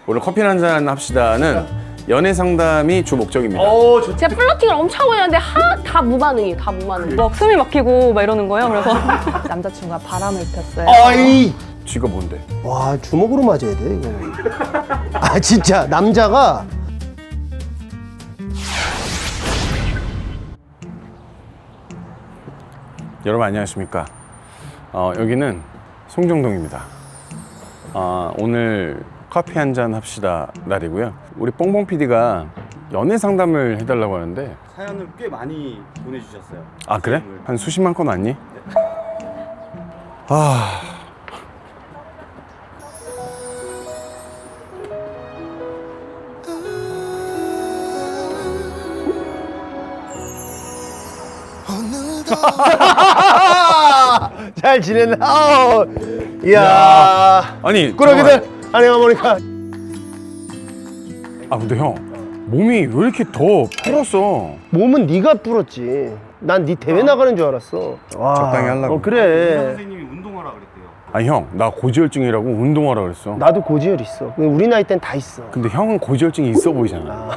오늘 커피 한잔 합시다는 연애 상담이 주 목적입니다. 제가 플러팅을 엄청 하고 있는데 다 무반응이에요. 다 무반응. 막 숨이 막히고 막 이러는 거예요. 그래서 남자친구가 바람을 폈어요. 아이! 쥐가 뭔데? 와, 주먹으로 맞아야 돼, 이거. 아, 진짜. 남자가. 여러분 안녕하십니까? 여기는 송정동입니다. 오늘 커피 한잔 합시다 날이고요. 우리 뽕뽕 PD가 연애 상담을 해달라고 하는데 사연을 꽤 많이 보내주셨어요. 아 그래? 한 수십만 건 왔니? 아... 잘 지냈나? 이야. 아니 꾸러기들 안녕하 모니까. 아 근데 형 몸이 왜 이렇게 더 풀었어? 몸은 네가 불었지. 난 네 대회 나가는 줄 알았어. 와. 적당히 하려고. 그래. 선생님이 운동하라 그랬대요. 아니 형 나 고지혈증이라고 운동하라 그랬어. 나도 고지혈 있어. 우리 나이 땐 다 있어. 근데 형은 고지혈증이 있어 보이잖아.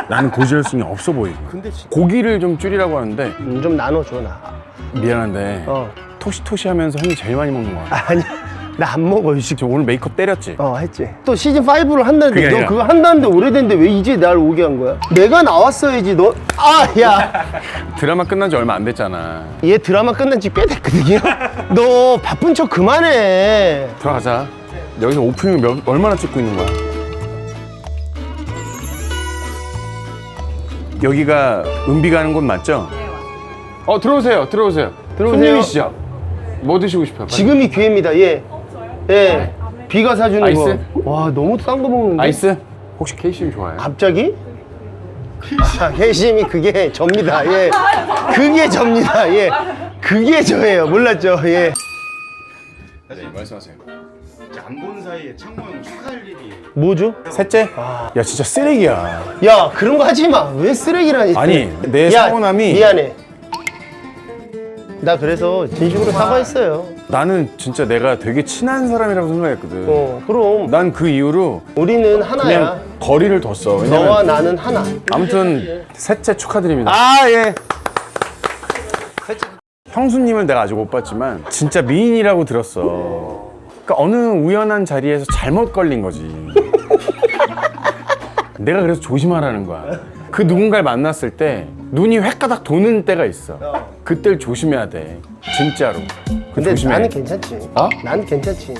나는 고지혈증이 없어 보이지. 근데 고기를 좀 줄이라고 하는데 좀 나눠줘 나. 미안한데 토시토시 하면서 형이 제일 많이 먹는 거야. 아니 나 안 먹어 유식. 지금 오늘 메이크업 때렸지? 했지. 또 시즌 5를 한다는데 그게 너 아니라. 그거 한다는데 오래됐는데 왜 이제 날 오게 한 거야? 내가 나왔어야지 너. 야. 드라마 끝난 지 얼마 안 됐잖아. 얘 드라마 끝난 지 꽤 됐거든요. 너 바쁜 척 그만해. 들어가자. 여기서 오프닝 얼마나 찍고 있는 거야? 여기가 은비 가는 곳 맞죠? 네 맞습니다. 들어오세요. 들어오세요. 손님이시죠? 뭐 드시고 싶어요? 빨리. 지금이 기회입니다. 예. 비가 사주는 아이스? 거. 와 너무 싼 거 먹는데. 아이스? 혹시 케이심 좋아해요? 갑자기? 회심이 그게 접니다. 예. 그게 접니다. 예. 그게 저예요. 몰랐죠? 예. 네, 말씀하세요. 안 본 사이에 창모 형 축하할 일이. 뭐죠? 셋째? 야 진짜 쓰레기야. 야 그런 거 하지 마. 왜 쓰레기라니? 아니 내 야, 서운함이 미안해. 나 그래서 진심으로 사과했어요. 나는 진짜 내가 되게 친한 사람이라고 생각했거든. 그럼 난 그 이후로 우리는 하나야. 그냥 거리를 뒀어. 왜냐면 너와 나는 하나. 아무튼 셋째 축하드립니다. 예. 형수님을 내가 아직 못 봤지만 진짜 미인이라고 들었어. 그러니까 어느 우연한 자리에서 잘못 걸린 거지. 내가 그래서 조심하라는 거야. 그 누군가를 만났을 때 눈이 획가닥 도는 때가 있어. 그때를 조심해야 돼. 진짜로. 근데 조심해. 나는 괜찮지. 어? 난 괜찮지.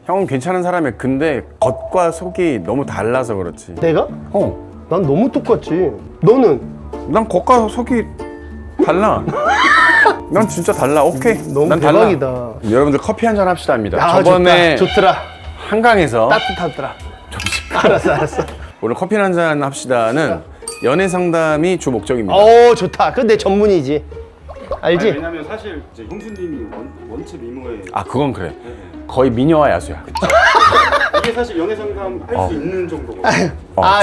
형은 괜찮은 사람이야. 근데 겉과 속이 너무 달라서 그렇지. 내가? 난 너무 똑같지. 너는? 난 겉과 속이 달라. 난 진짜 달라. 오케이. 너무 난 대박이다. 달라. 여러분들 커피 한잔 합시다 합니다. 아, 저번에 좋더라. 한강에서 따뜻하더라. 알았어. 오늘 커피 한잔 합시다는 연애 상담이 주 목적입니다. 좋다. 그건 내 전문이지. 알지? 왜냐면 사실 이제 형수님이 원체 미모에 아 그건 그래. 거의 미녀와 야수야. 이게 사실 연애 상담 할 수 있는 정도거든요.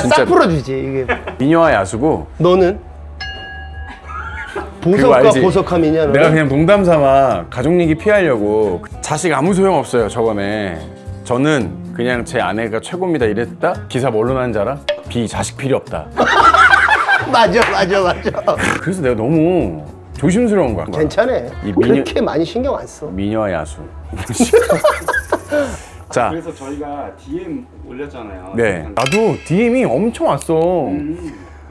싹 풀어주지 이게. 미녀와 야수고. 너는? 그거 보석과 알지? 보석함이냐 너는? 내가 그냥 농담 삼아 가족 얘기 피하려고 자식 아무 소용 없어요 저번에. 저는 그냥 제 아내가 최고입니다 이랬다. 기사 뭘로 난지 알아? 비 자식 필요 없다. 맞아. 그래서 내가 너무 조심스러운 거야. 괜찮아. 이 그렇게 많이 신경 안 써. 미녀와 야수. 자, 그래서 저희가 DM 올렸잖아요. 네. 나도 DM이 엄청 왔어.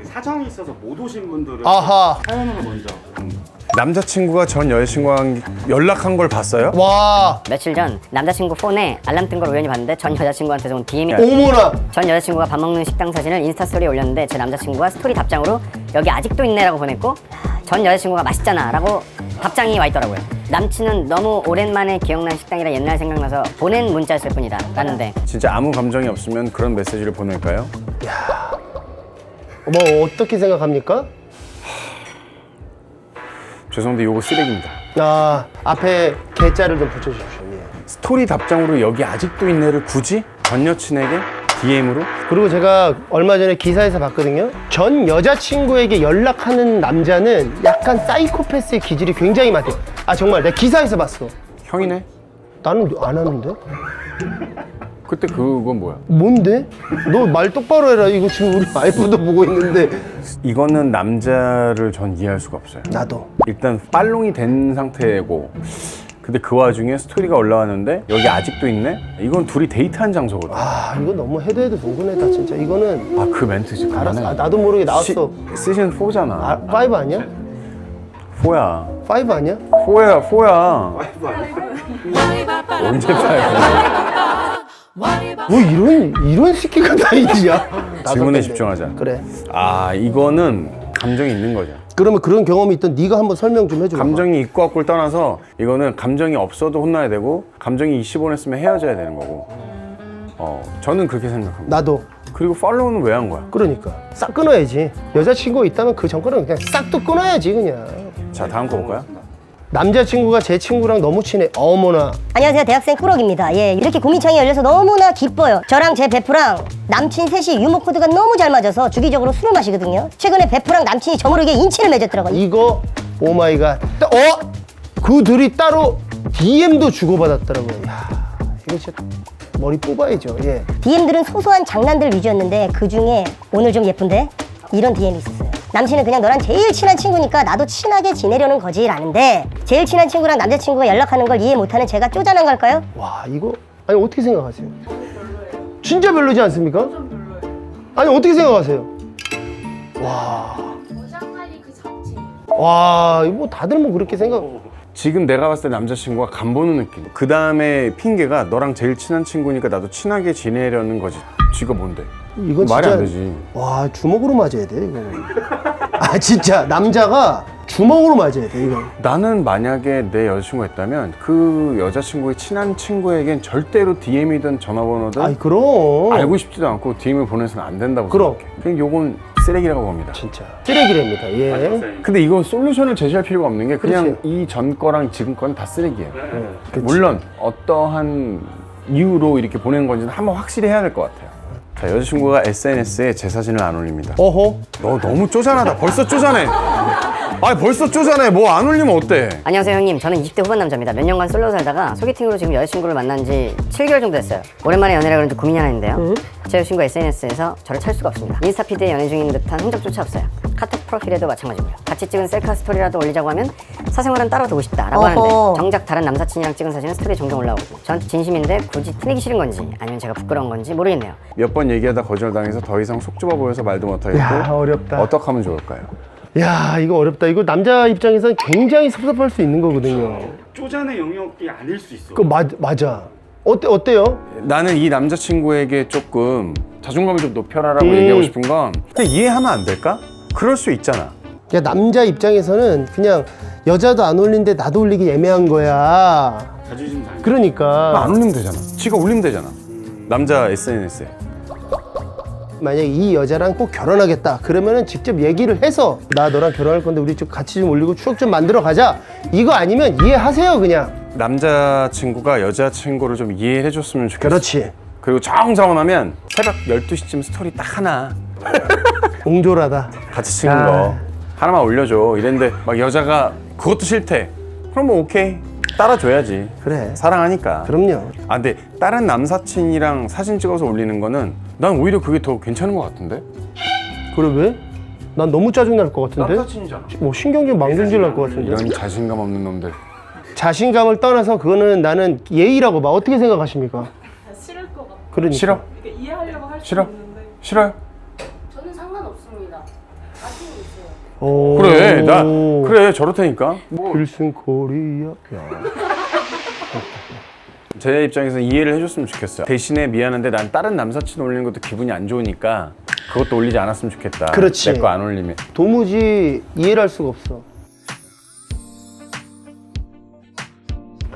사정이 있어서 못 오신 분들은 아하. 사연으로 먼저. 남자친구가 전 여자친구랑 연락한 걸 봤어요? 와. 며칠 전 남자친구 폰에 알람 뜬 걸 우연히 봤는데 전 여자친구한테서 온 DM이 어머나. 전 여자친구가 밥 먹는 식당 사진을 인스타 스토리에 올렸는데 제 남자친구가 스토리 답장으로 여기 아직도 있네 라고 보냈고 전 여자친구가 맛있잖아 라고 답장이 와 있더라고요. 남친은 너무 오랜만에 기억난 식당이라 옛날 생각나서 보낸 문자였을 뿐이다 라는데 진짜 아무 감정이 없으면 그런 메시지를 보낼까요? 뭐 어떻게 생각합니까? 죄송한데 요거 쓰레기입니다. 앞에 개자를 좀 붙여주십시오. 예. 스토리 답장으로 여기 아직도 있네를 굳이 전 여친에게 DM으로? 그리고 제가 얼마 전에 기사에서 봤거든요. 전 여자친구에게 연락하는 남자는 약간 사이코패스의 기질이 굉장히 많대요. 정말 내가 기사에서 봤어. 형이네? 나는 안 하는데? 그때 그건 뭐야? 뭔데? 너 말 똑바로 해라. 이거 지금 우리 와이프도 보고 있는데. 이거는 남자를 전 이해할 수가 없어요. 나도. 일단 팔롱이 된 상태고, 근데 그 와중에 스토리가 올라왔는데 여기 아직도 있네? 이건 둘이 데이트한 장소거든. 아, 이거 너무 해도 해도 노근해다 진짜. 이거는 아, 그 멘트지. 알았어. 그만해. 나도 모르게 나왔어. 시즌 4잖아. 아, 5 아니야? 4야. 5 아니야? 4야. 언제 5? 뭐 이런 새끼가 다 있냐? 질문에 집중하자. 그래. 아, 이거는 감정이 있는 거죠. 그러면 그런 경험이 있던 네가 한번 설명 좀 해줘. 감정이 있고 없고를 떠나서 이거는 감정이 없어도 혼나야 되고 감정이 20원 했으면 헤어져야 되는 거고. 저는 그렇게 생각합니다. 나도. 그리고 팔로우는 왜 한 거야? 그러니까 싹 끊어야지. 여자친구가 있다면 그 전거는 그냥 싹 또 끊어야지 그냥. 자, 다음 거 볼까요? 남자친구가 제 친구랑 너무 친해. 어머나. 안녕하세요, 대학생 꾸럭입니다. 예, 이렇게 고민창이 열려서 너무나 기뻐요. 저랑 제 베프랑 남친 셋이 유머 코드가 너무 잘 맞아서 주기적으로 술을 마시거든요. 최근에 베프랑 남친이 저 모르게 인치를 맺었더라고요. 이거 오마이갓. 그 둘이 따로 DM도 주고받았더라고요. 야, 이거 진짜 머리 뽑아야죠. 예. DM들은 소소한 장난들 위주였는데 그 중에 오늘 좀 예쁜데? 이런 DM이 있었어요. 남친은 그냥 너랑 제일 친한 친구니까 나도 친하게 지내려는 거지 라는데 제일 친한 친구랑 남자친구가 연락하는 걸 이해 못하는 제가 쪼잔한 걸까요? 와, 이거 아니 어떻게 생각하세요? 진짜 별로지 않습니까? 아니 어떻게 생각하세요? 와, 이거 뭐 다들 뭐 그렇게 생각. 지금 내가 봤을 때 남자친구가 간 보는 느낌. 그 다음에 핑계가 너랑 제일 친한 친구니까 나도 친하게 지내려는 거지. 쥐가 뭔데? 이건 말이 진짜 안 되지. 와, 주먹으로 맞아야 돼 이거. 아 진짜 남자가 주먹으로 맞아야 돼 이거. 나는 만약에 내 여자친구가 있다면 그 여자친구의 친한 친구에겐 절대로 DM이든 전화번호든 아이 그럼. 알고 싶지도 않고 DM을 보내서는 안 된다고 그럼. 생각해. 그냥 요건 쓰레기라고 봅니다. 진짜 쓰레기랍니다. 예. 근데 이거 솔루션을 제시할 필요가 없는 게 그냥 그렇지. 이 전 거랑 지금 거는 다 쓰레기예요. 그치. 물론 어떠한 이유로 이렇게 보낸 건지는 한번 확실히 해야 될 것 같아요. 자, 여자친구가 SNS에 제 사진을 안 올립니다. 어허. 너 너무 쪼잔하다. 벌써 쪼잔해. 아니 벌써 쪼잔해. 뭐 안 올리면 어때? 안녕하세요 형님, 저는 20대 후반 남자입니다. 몇 년간 솔로 살다가 소개팅으로 지금 여자친구를 만난 지 7개월 정도 됐어요. 오랜만에 연애라 그런지 고민이 하나 있는데요. 제 여자친구가 SNS에서 저를 찾을 수가 없습니다. 인스타 피드에 연애 중인 듯한 흔적조차 없어요. 카톡 프로필에도 마찬가지고요. 같이 찍은 셀카 스토리라도 올리자고 하면 사생활은 따로 두고 싶다라고 어허. 하는데 정작 다른 남사친이랑 찍은 사진은 스토리에 종종 올라오고 저한테 진심인데 굳이 티내기 싫은 건지 아니면 제가 부끄러운 건지 모르겠네요. 몇 번 얘기하다 거절당해서 더 이상 속 좁아 보여서 말도 못하겠고 야, 어렵다. 어떻게 하면 좋을까요? 야, 이거 어렵다. 이거 남자 입장에서는 굉장히 섭섭할 수 있는 거거든요. 쪼잔의 영역이 아닐 수 있어. 맞아. 어때요? 나는 이 남자친구에게 조금 자존감을 좀 높여라라고 얘기하고 싶은 건 그냥 이해하면 안 될까? 그럴 수 있잖아. 야, 남자 입장에서는 그냥 여자도 안 올리는데 나도 올리기 애매한 거야. 자존심 상해. 그러니까 안 올리면 되잖아. 지가 올리면 되잖아. 남자 SNS에. 만약에 이 여자랑 꼭 결혼하겠다 그러면은 직접 얘기를 해서 나 너랑 결혼할 건데 우리 좀 같이 좀 올리고 추억 좀 만들어 가자. 이거 아니면 이해하세요 그냥. 남자친구가 여자친구를 좀 이해해 줬으면 좋겠어. 그렇지. 그리고 정정하면 새벽 12시쯤 스토리 딱 하나 옹졸하다. 같이 찍은 아. 거 하나만 올려줘 이랬는데 막 여자가 그것도 싫대. 그럼 뭐 오케이 따라줘야지. 그래. 사랑하니까. 그럼요. 아 근데 다른 남사친이랑 사진 찍어서 올리는 거는 난 오히려 그게 더 괜찮은 것 같은데? 그래 왜? 난 너무 짜증 날 것 같은데. 남사친이잖아. 뭐 신경질 망경질 날 것 같은데. 이런 자신감 없는 놈들. 자신감을 떠나서 그거는 나는 예의라고 봐. 어떻게 생각하십니까? 싫을 것 같아요. 그러니까. 싫어? 그러니까 이해하려고 할 수 싫어? 있는데 싫어요? 저는 상관없습니다. 아시고 있어요. 오. 그래 나 그래 저렇다니까. 뭐 필승 코리아. 야. 제 입장에서 이해를 해줬으면 좋겠어요. 대신에 미안한데 난 다른 남사친 올리는 것도 기분이 안 좋으니까 그것도 올리지 않았으면 좋겠다. 그렇지. 내 거 안 올리면. 도무지 이해를 할 수가 없어.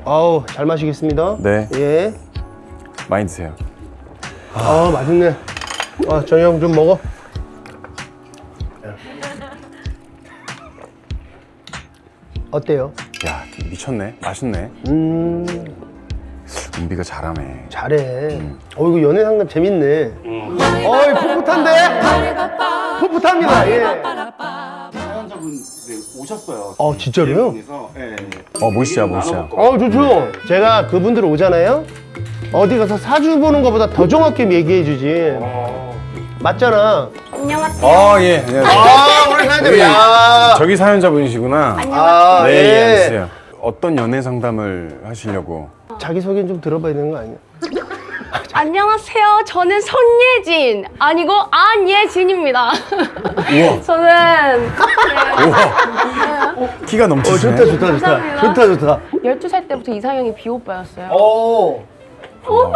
아우, 잘 마시겠습니다. 네. 예. 많이 드세요. 아, 맛있네. 아, 저녁 좀 먹어. 어때요? 야 미쳤네. 맛있네. 은비가 잘하네. 잘해. 이거 연애 상담 재밌네. 어이, 풋풋한데? 풋풋합니다. 예. 사연 좀 사연자분 오셨어요. 진짜로요? 그래서 네. 모시자, 모시자. 좋죠. 제가 그분들 오잖아요. 어디 가서 사주 보는 것보다 더 정확히 얘기해 주지. 맞잖아. 안녕하세요. 예, 안녕하세요. 우리 사연자. 우리 야. 저기 사연자분이시구나. 아, 네, 예. 예, 알겠어요. 어떤 연애 상담을 하시려고? 자기 소개 좀 들어봐야 되는 거 아니야? 안녕하세요. 저는 손예진 아니고 안예진입니다. 우와. 저는 키가 넘치시네. 감사합니다. 좋다. 12살 때부터 이상형이 비오빠였어요. 오빠!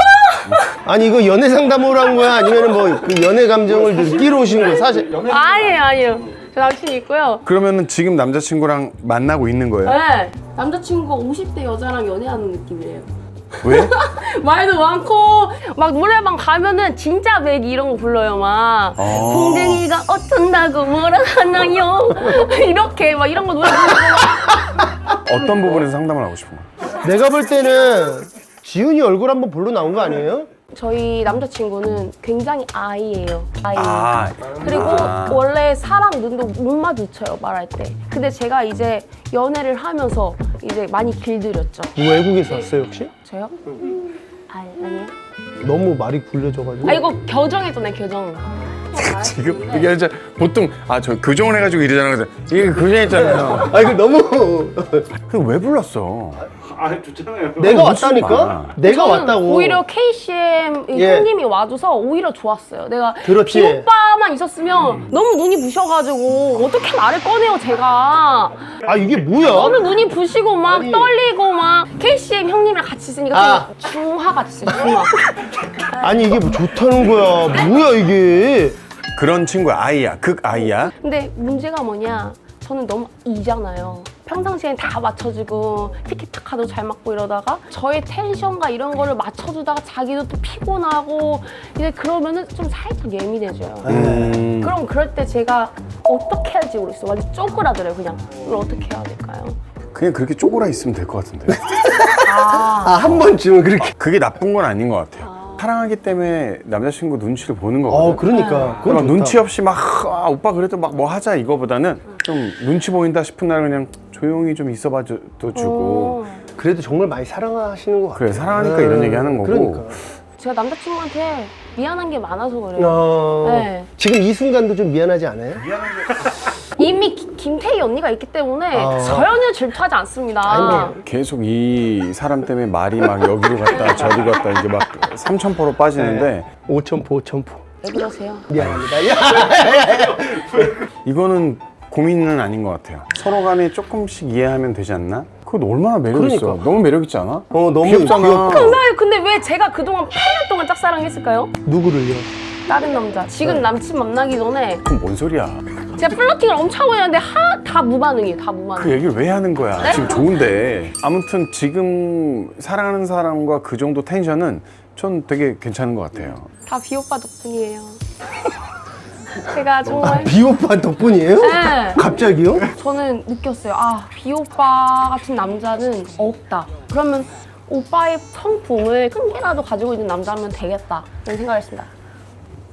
아니 이거 연애 상담으로 한 거야? 아니면 뭐 그 연애 감정을 느끼러 오신 거야? 사실 아니에요. 저 남친이 있고요. 그러면은 지금 남자친구랑 만나고 있는 거예요? 네. 남자친구가 50대 여자랑 연애하는 느낌이래요. 왜? 말도 많고 막 노래방 가면은 진짜 맥이 이런 거 불러요. 막 공댕이가 어쩐다고 뭐라 하나요? 이렇게 막 이런 거 노래 부르고 어떤 부분에서 상담을 하고 싶은 거야? 내가 볼 때는 지훈이 얼굴 한번 볼로 나온 거 아니에요? 저희 남자친구는 굉장히 아이예요. 아이. 그리고 아. 원래 사람 눈도 못 마주쳐요, 말할 때. 근데 제가 이제 연애를 하면서 이제 많이 길들였죠. 외국에서 왔어요 혹시? 저요? 아니요. 너무 말이 굴려져가지고. 아 이거 교정했잖아요, 교정. 지금 이게 진짜 보통 저 교정을 해가지고 이러잖아요. 그래서 이게 교정했잖아요. 아 이거 너무 그럼 왜 불렀어? 좋잖아요. 내가 무슨 왔다니까? 말. 내가 저는 왔다고. 오히려 KCM 예. 형님이 와줘서 오히려 좋았어요. 내가 그렇지. 비오빠만 있었으면 너무 눈이 부셔가지고 어떻게 말을 꺼내요, 제가. 아 이게 뭐야? 너무 눈이 부시고 막 아니. 떨리고 막 KCM 형님이랑 같이 있으니까 좀 중화 같이 있어요, 중화. 아니 이게 뭐 좋다는 거야? 뭐야 이게? 그런 친구야, 아이야, 극 아이야. 근데 문제가 뭐냐, 저는 너무 이잖아요. 평상시엔 다 맞춰주고 티키타카도 잘 맞고 이러다가 저의 텐션과 이런 거를 맞춰주다가 자기도 또 피곤하고 이제 그러면은 좀 살짝 예민해져요. 그럼 그럴 때 제가 어떻게 해야 할지 모르겠어요. 완전 쪼그라들어요. 그냥 이걸 어떻게 해야 될까요? 그냥 그렇게 쪼그라 있으면 될 것 같은데. 한 번쯤은 그렇게. 그게 나쁜 건 아닌 것 같아요. 사랑하기 때문에 남자친구 눈치를 보는 거거든. 그러니까. 그건 막 좋다. 눈치 없이 막 오빠 그래도 막 뭐 하자 이거보다는 좀 눈치 보인다 싶은 날은 그냥 조용히 좀 있어봐도 주고. 그래도 정말 많이 사랑하시는 것 같아. 그래, 사랑하니까 이런 얘기 하는 거고. 그러니까. 제가 남자친구한테 미안한 게 많아서 그래요. 네. 지금 이 순간도 좀 미안하지 않아요? 이미 김태희 언니가 있기 때문에 전혀 질투하지 않습니다. 아니, 계속 이 사람 때문에 말이 막 여기로 갔다 저리로 갔다 이제 막 삼천포로 빠지는데 5,000포. 왜 그러세요? 미안합니다. 이거는 고민은 아닌 것 같아요. 서로 간에 조금씩 이해하면 되지 않나? 그거 얼마나 매력 있어. 그러니까. 너무 매력 있지 않아? 너무 귀엽잖아. 감사해요. 근데 왜 제가 그동안 8년 동안 짝사랑했을까요? 누구를요? 다른 남자. 지금 남친 만나기 전에 그건 뭔 소리야? 제가 플러팅을 엄청 하고 있는데 다 무반응이에요. 다 무반응. 그 얘기를 왜 하는 거야? 지금 좋은데. 아무튼 지금 사랑하는 사람과 그 정도 텐션은 전 되게 괜찮은 것 같아요. 다 비오빠 덕분이에요. 제가 정말 비오빠 덕분이에요? 네. 갑자기요? 저는 느꼈어요. 비오빠 같은 남자는 없다. 그러면 오빠의 성품을 큰 개라도 가지고 있는 남자면 되겠다. 이런 생각을 했습니다.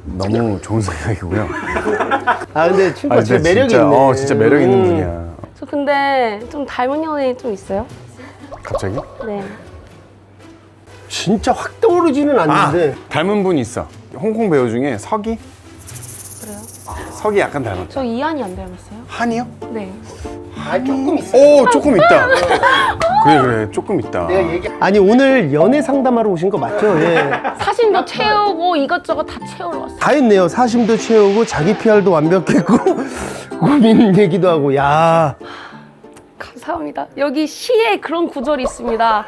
너무 좋은 생각이고요. 근데 친구가 진짜 매력이 진짜, 있네. 진짜 매력 있는 분이야. 저 근데 좀 닮은 연예인 좀 있어요? 갑자기? 네. 진짜 확 떠오르지는 않는데. 닮은 분 있어. 홍콩 배우 중에 석이? 그래요? 석이 약간 닮았죠. 저 이한이 안 닮았어요? 한이요? 네. 조금 있어. 오, 조금 있다. 그래, 조금 있다. 아니 오늘 연애 상담하러 오신 거 맞죠? 예. 사진도 채우고 이것저것 다 채우러 왔어요. 다 했네요. 사심도 채우고 자기 PR도 완벽했고 고민 얘기도 하고. 야. 감사합니다. 여기 시에 그런 구절이 있습니다.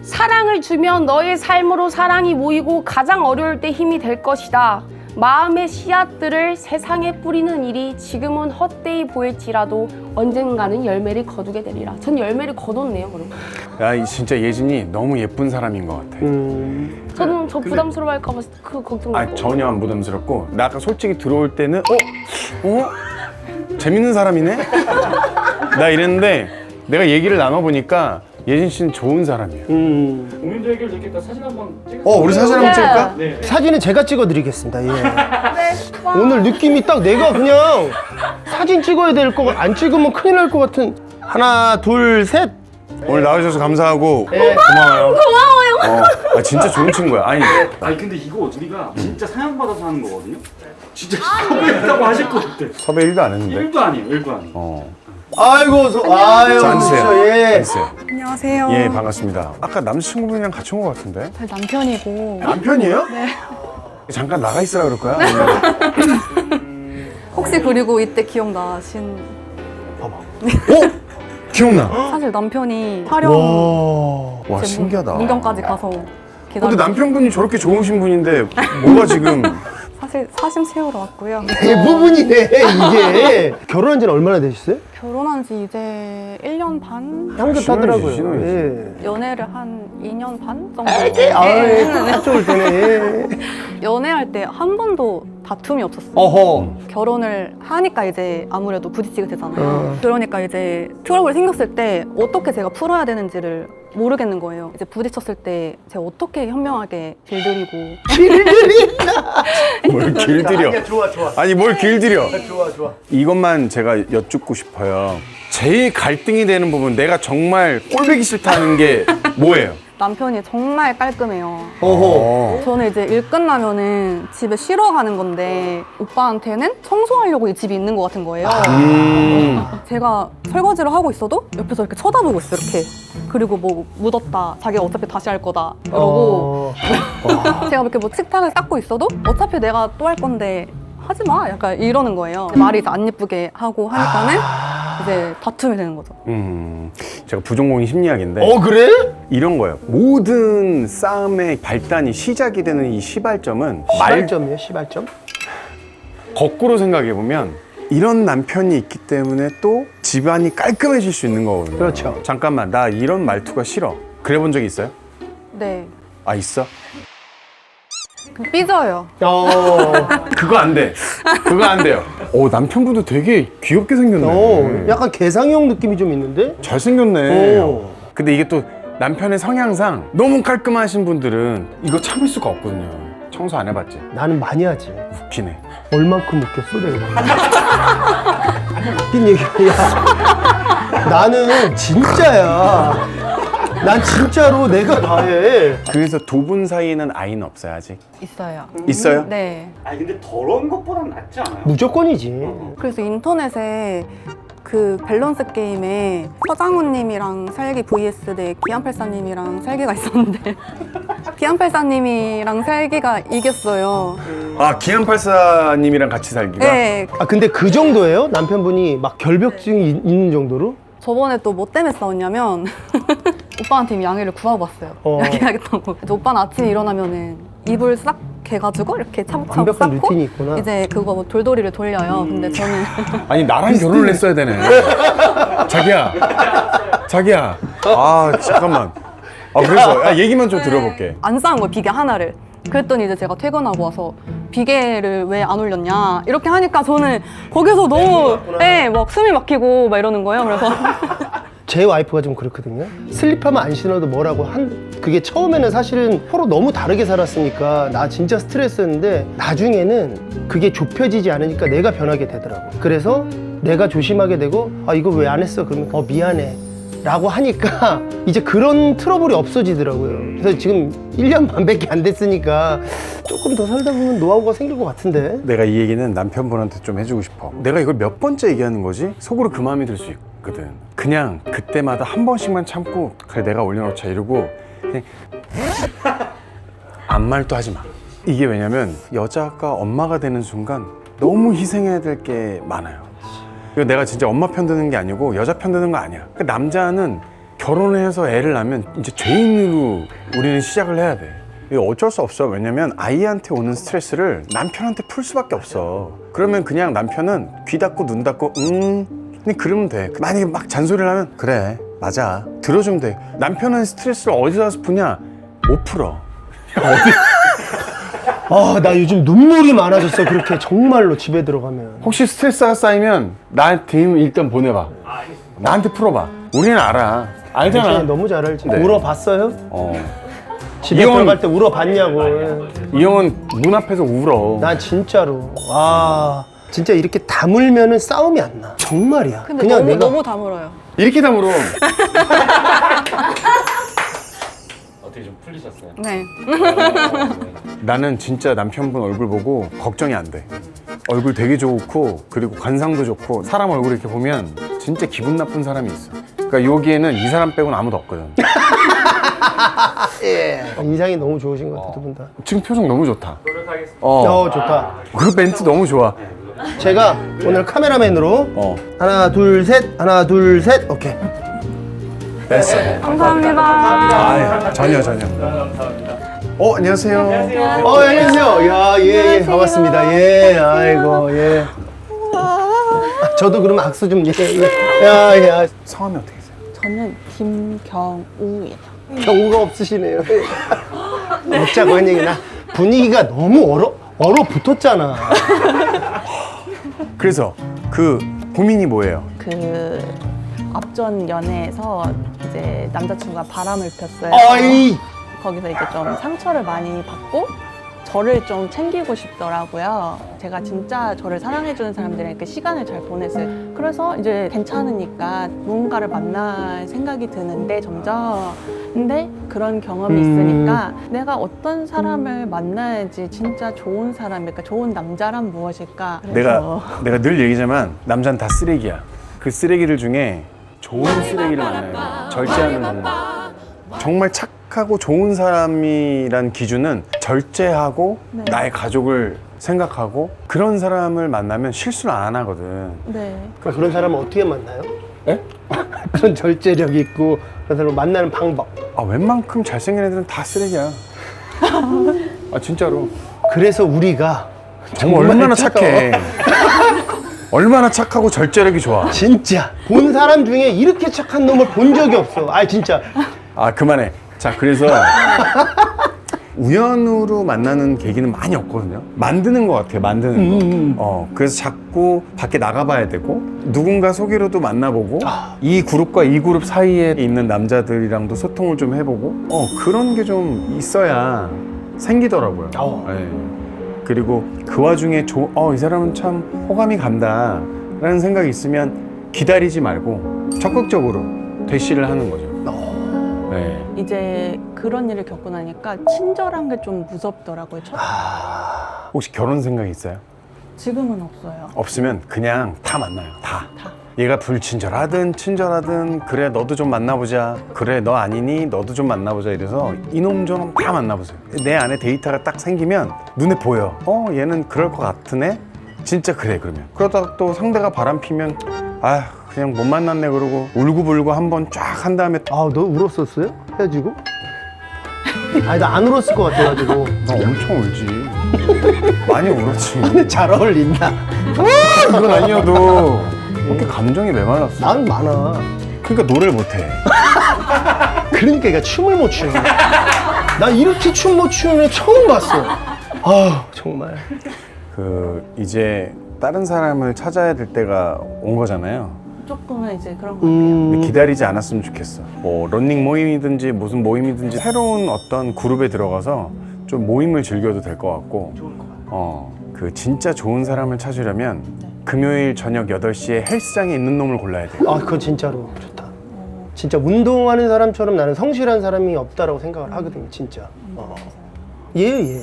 사랑을 주면 너의 삶으로 사랑이 모이고 가장 어려울 때 힘이 될 것이다. 마음의 씨앗들을 세상에 뿌리는 일이 지금은 헛되이 보일지라도 언젠가는 열매를 거두게 되리라. 전 열매를 거뒀네요, 그럼. 야, 진짜 예진이 너무 예쁜 사람인 것 같아. 저는 저 부담스러워할까 봐 그 걱정돼요. 전혀 안 부담스럽고 나 아까 솔직히 들어올 때는 재밌는 사람이네? 나 이랬는데 내가 얘기를 나눠보니까 예진 씨는 좋은 사람이에요. 고민도 해결됐겠다. 사진 한번 찍어. 우리 사진 한번 찍을까? 네. 사진은 제가 찍어드리겠습니다. 예. 오늘 느낌이 딱 내가 그냥 사진 찍어야 될 거, 안 찍으면 큰일 날 것 같은. 하나, 둘, 셋. 오늘 나와주셔서 감사하고 네. 고마워요. 진짜 좋은 친구야. 아니 아니 근데 이거 우리가 진짜 사양받아서 하는 거거든요. 진짜 있다고 하실 것 같아. 섭외 1도 안 했는데. 1도 아니에요. 1도 아니에요. 아이고, 아유, 자, 앉으세요. 그렇죠, 예. 앉으세요. 안녕하세요. 예, 반갑습니다. 아까 남자친구분이랑 같이 온 것 같은데. 제 남편이고 남편이에요? 네. 잠깐 나가 있으라 그럴 거야? 혹시 그리고 이때 기억나신 기억나? 사실 남편이 촬영 와, 제 신기하다. 문경까지 가서 근데 기다리고 남편분이 저렇게 좋으신 분인데 뭐가 지금 사실 사심 채우러 왔고요. 대부분이네, 이게. 결혼한 지는 얼마나 되셨어요? 결혼한 지 이제 1년 반? 향긋하더라고요. 신혼이지. 예. 연애를 한 2년 반 정도 딱 좋을 때네. 예. 연애할 때 한 번도 다툼이 없었어요. 어허. 결혼을 하니까 이제 아무래도 부딪히게 되잖아요. 그러니까 이제 트러블이 생겼을 때 어떻게 제가 풀어야 되는지를 모르겠는 거예요. 이제 부딪혔을 때 제가 어떻게 현명하게 길들이고 뭘 길들여. 아니야, 좋아. 아니 뭘 길들여. 좋아. 이것만 제가 여쭙고 싶어요. 제일 갈등이 되는 부분, 내가 정말 꼴보기 싫다는 게 뭐예요? 남편이 정말 깔끔해요. 어허. 저는 이제 일 끝나면은 집에 쉬러 가는 건데 오빠한테는 청소하려고 이 집이 있는 것 같은 거예요. 제가 설거지를 하고 있어도 옆에서 이렇게 쳐다보고 있어요. 이렇게. 그리고 뭐 묻었다. 자기가 어차피 다시 할 거다. 이러고 제가 이렇게 뭐 식탁을 닦고 있어도 어차피 내가 또 할 건데 하지 마. 약간 이러는 거예요. 말이 이제 안 예쁘게 하고 하니까는 이제 다툼이 되는 거죠. 제가 부전공이 심리학인데 그래? 이런 거예요. 모든 싸움의 발단이 시작이 되는 이 시발점은 시발점이에요, 시발점? 거꾸로 생각해보면 이런 남편이 있기 때문에 또 집안이 깔끔해질 수 있는 거거든요. 그렇죠. 잠깐만, 나 이런 말투가 싫어. 그래 본 적이 있어요? 네. 아, 있어? 삐져요. 그거 안 돼. 그거 안 돼요. 남편분도 되게 귀엽게 생겼네. 약간 개상형 느낌이 좀 있는데? 잘생겼네. 오. 근데 이게 또 남편의 성향상 너무 깔끔하신 분들은 이거 참을 수가 없거든요. 청소 안 해봤지? 나는 많이 하지. 웃기네. 얼만큼 웃겼어, 내가. 웃긴 얘기야. 나는 진짜야. 난 진짜로 내가 다 해. 그래서 두 분 사이에는 아이는 없어요, 아직? 있어요. 있어요? 네. 아니 근데 더러운 것보단 낫지 않아요? 무조건이지. 그래서 인터넷에 그 밸런스 게임에 서장훈님이랑 살기 vs 대 기안팔사님이랑 살기가 있었는데 기안팔사님이랑 살기가 이겼어요. 아, 기안84님이랑 같이 살기가? 네. 아, 근데 그 정도예요? 남편분이 막 결벽증이 있는 정도로? 저번에 또 뭐 때문에 싸웠냐면 오빠한테 이미 양해를 구하고 왔어요. 양해하겠다고. 그래서 오빠는 아침에 일어나면은 이불 싹 개가지고 이렇게 차곡차곡 완벽한 쌓고 루틴이 있구나. 이제 그거 뭐 돌돌이를 돌려요. 근데 저는 아니, 나랑 결혼을 했어야 되네. 자기야. 아, 잠깐만. 그래서 얘기만 좀 들어볼게. 안 쌓은 거예요, 비계 하나를. 그랬더니 이제 제가 퇴근하고 와서 비계를 왜 안 올렸냐 이렇게 하니까 저는 거기서 너무 막 숨이 막히고 막 이러는 거예요. 그래서 제 와이프가 좀 그렇거든요. 슬립하면 안 신어도 뭐라고 그게 처음에는 사실은 서로 너무 다르게 살았으니까 나 진짜 스트레스였는데 나중에는 그게 좁혀지지 않으니까 내가 변하게 되더라고. 그래서 내가 조심하게 되고 이거 왜 안 했어? 그러면 미안해 라고 하니까 이제 그런 트러블이 없어지더라고요. 그래서 지금 1년 반밖에 안 됐으니까 조금 더 살다 보면 노하우가 생길 것 같은데. 내가 이 얘기는 남편분한테 좀 해주고 싶어. 내가 이걸 몇 번째 얘기하는 거지? 속으로 그 마음이 들 수 있거든. 그냥 그때마다 한 번씩만 참고 그래 내가 올려놓자 이러고 그냥 아무 말도 하지 마. 이게 왜냐면 여자가 엄마가 되는 순간 너무 희생해야 될 게 많아요. 이거 내가 진짜 엄마 편드는 게 아니고 여자 편드는 거 아니야. 그러니까 남자는 결혼을 해서 애를 낳으면 이제 죄인으로 우리는 시작을 해야 돼. 이거 어쩔 수 없어. 왜냐면 아이한테 오는 스트레스를 남편한테 풀 수밖에 없어. 그러면 그냥 남편은 귀 닫고 눈 닫고 그냥 그러면 돼. 만약에 막 잔소리를 하면 그래 맞아 들어주면 돼. 남편은 스트레스를 어디서 와서 푸냐? 못 풀어. 나 요즘 눈물이 많아졌어. 그렇게 정말로 집에 들어가면. 혹시 스트레스가 쌓이면 나한테 일단 보내봐. 나한테 풀어봐. 우리는 알아. 알잖아. 당신이 너무 잘 알지. 네. 울어봤어요? 집에 이 형은- 들어갈 때 울어봤냐고. 이 형은 문 앞에서 울어. 난 진짜로 진짜 이렇게 다물면은 싸움이 안 나. 정말이야. 근데 그냥 너무 내가 너무 다물어요. 이렇게 다물어. 어떻게 좀 풀리셨어요? 네. 나는 진짜 남편분 얼굴 보고 걱정이 안 돼. 얼굴 되게 좋고 그리고 관상도 좋고 사람 얼굴 이렇게 보면 진짜 기분 나쁜 사람이 있어. 그러니까 여기에는 이 사람 빼고는 아무도 없거든. 인상이 너무 좋으신 것 같아, 두 분 다. 지금 표정 너무 좋다. 노력하겠습니다. 좋다. 그 멘트 너무 좋아. 제가 오늘 카메라맨으로 하나, 둘, 셋, 하나, 둘, 셋. 오케이. 됐어. 감사합니다. 아, 전혀. 안녕하세요. 안녕하세요. 야, 예, 반갑습니다. 예, 아이고, 예. 저도 그러면 악수 좀, 예. 야. 성함이 어떻게 되세요? 저는 김경우예요. 경우가 없으시네요. 웃자고 한 얘기나 분위기가 너무 얼어붙었잖아. 그래서 그 고민이 뭐예요? 그 앞전 연애에서 이제 남자친구가 바람을 폈어요. 어이! 거기서 이제 좀 상처를 많이 받고 저를 좀 챙기고 싶더라고요. 제가 진짜 저를 사랑해주는 사람들에게 시간을 잘 보냈어요. 그래서 이제 괜찮으니까 누군가를 만날 생각이 드는데 점점. 근데 그런 경험이 있으니까 내가 어떤 사람을 만나야지 진짜 좋은 사람일까? 좋은 남자란 무엇일까? 그래서 내가 늘 얘기지만 남자는 다 쓰레기야. 그 쓰레기들 중에 좋은 쓰레기를 만나야 돼. 절제하는 방법. 정말 착하고 좋은 사람이란 기준은 절제하고 나의 가족을 생각하고 그런 사람을 만나면 실수를 안 하거든. 네. 그런 사람은 어떻게 만나요? 에? 그런 절제력이 있고 그런 사람을 만나는 방법. 웬만큼 잘생긴 애들은 다 쓰레기야. 진짜로. 그래서 우리가 정말 얼마나 착해. 얼마나 착하고 절제력이 좋아. 진짜 본 사람 중에 이렇게 착한 놈을 본 적이 없어. 진짜. 그만해. 자, 그래서 우연으로 만나는 계기는 많이 없거든요. 만드는 것 같아요. 만드는 거. 그래서 자꾸 밖에 나가봐야 되고 누군가 소개로도 만나보고 이 그룹과 이 그룹 사이에 있는 남자들이랑도 소통을 좀 해보고 그런 게 좀 있어야 생기더라고요. 네. 그리고 그 와중에 이 사람은 참 호감이 간다 라는 생각이 있으면 기다리지 말고 적극적으로 대시를 하는 거죠. 네. 이제 그런 일을 겪고 나니까 친절한 게 좀 무섭더라고요. 혹시 결혼 생각 있어요? 지금은 없어요. 없으면 그냥 다 만나요. 다. 얘가 불친절하든 친절하든 그래 너도 좀 만나보자. 그래 너 아니니 너도 좀 만나보자. 이래서 이놈 저놈 다 만나보세요. 내 안에 데이터가 딱 생기면 눈에 보여. 얘는 그럴 것 같으네. 진짜 그래 그러면. 그러다가 또 상대가 바람 피면 그냥 못 만났네 그러고 울고불고 한번 쫙 한 다음에 너 울었었어요? 헤어지고? 나 안 울었을 것 같아가지고. 나 엄청 울지. 많이 울었지. 잘 어울린다. 이건 아니어도 그렇게 감정이 메말랐어. 난 많아. 그러니까 노래를 못해. 그러니까 얘가 춤을 못 추는 거야. 난 이렇게 춤 못 추는 애 처음 봤어. 정말. 이제 다른 사람을 찾아야 될 때가 온 거잖아요. 조금은 이제 그런 것 같아요. 근데 기다리지 않았으면 좋겠어. 러닝 모임이든지 무슨 모임이든지 새로운 어떤 그룹에 들어가서 좀 모임을 즐겨도 될 것 같고. 그 진짜 좋은 사람을 찾으려면 금요일 저녁 8시에 헬스장에 있는 놈을 골라야 돼. 그건 진짜로 좋다. 진짜 운동하는 사람처럼 나는 성실한 사람이 없다라고 생각을 하거든요, 진짜. 예.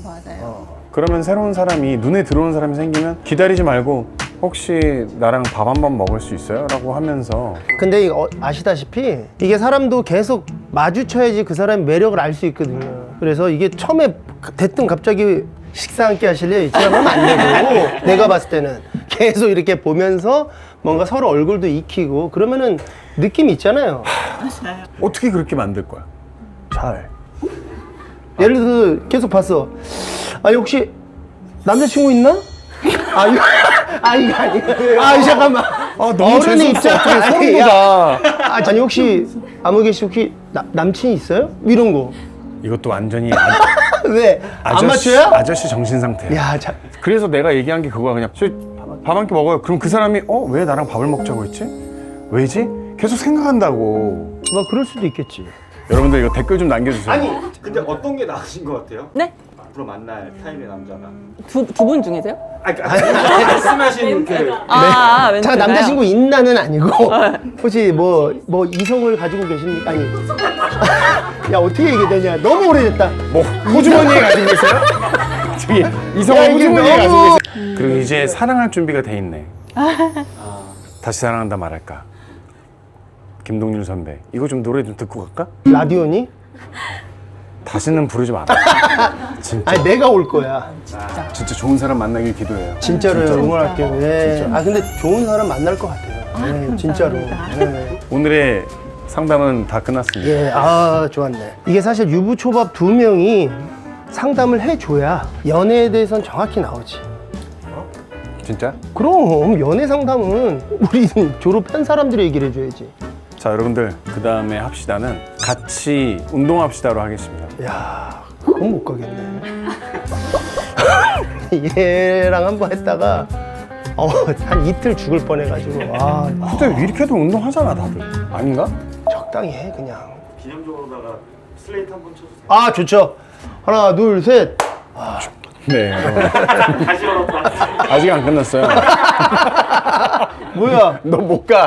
맞아요. 그러면 새로운 사람이 눈에 들어오는 사람이 생기면 기다리지 말고 혹시 나랑 밥 한 번 먹을 수 있어요? 라고 하면서. 근데 이거 아시다시피 이게 사람도 계속 마주쳐야지 그 사람의 매력을 알 수 있거든요. 그래서 이게 처음에 대뜸 갑자기 식사 함께 하실래요? 이처럼 하면 안 되고 내가 봤을 때는 계속 이렇게 보면서 뭔가 서로 얼굴도 익히고 그러면은 느낌이 있잖아요. 어떻게 그렇게 만들 거야? 잘. 예를 들어서 계속 봤어. 혹시 남자친구 있나? 이거 아니야. 잠깐만. 너무 어른의 재수없어. 입장. 어떻게 소름 돋아. 아니 혹시 아무개 씨 혹시 남친이 있어요? 이런 거. 이것도 완전히 왜? 안 맞춰요? 아저씨 정신 상태야. 그래서 내가 얘기한 게 그거야. 그냥 밥 한 끼 먹어요. 그럼 그 사람이 왜 나랑 밥을 먹자고 했지? 왜지? 계속 생각한다고. 뭐 그럴 수도 있겠지. 여러분들 이거 댓글 좀 남겨주세요. 아니 근데 어떤 게 나으신 것 같아요? 네? 앞으로 만날 타입의 남자가 두 분 중에세요? 말씀하신 그 아, 네. 자, 남자친구 있나는 아니고 혹시 뭐 이성을 가지고 계십니까? 아니 야 어떻게 이게 되냐? 너무 오래됐다. 뭐 호주머니에 가지고 계세요? 저기 이성을 야, 이게 호주머니에 가지고 너무- 계세요. 그리고 이제 사랑할 준비가 돼 있네. 다시 사랑한다 말할까. 김동률 선배, 이거 좀 노래 좀 듣고 갈까? 라디오니? 다시는 부르지 마라. 진짜 아니 내가 올 거야. 진짜 좋은 사람 만나길 기도해요. 진짜로 응원할게요. 네. 아 근데 좋은 사람 만날 것 같아요. 네, 진짜로. 네. 오늘의 상담은 다 끝났습니다. 예, 아 좋았네. 이게 사실 유부초밥 2명이 상담을 해줘야 연애에 대해서는 정확히 나오지. 진짜? 그럼 연애 상담은 우리 졸업한 사람들이 얘기를 해줘야지. 자, 여러분들 그 다음에 합시다는 같이 운동합시다로 하겠습니다. 야, 그건 못 가겠네. 얘랑 한번 했다가 한 이틀 죽을 뻔해가지고 아 근데 이렇게 해도 운동하잖아 다들. 아닌가? 적당히 해 그냥. 기념적으로다가 슬레이트 한번 쳐주세요. 아 좋죠. 하나 둘 셋. 네. 다시 열었다. 아직 안 끝났어요. 뭐야? 너 못 가.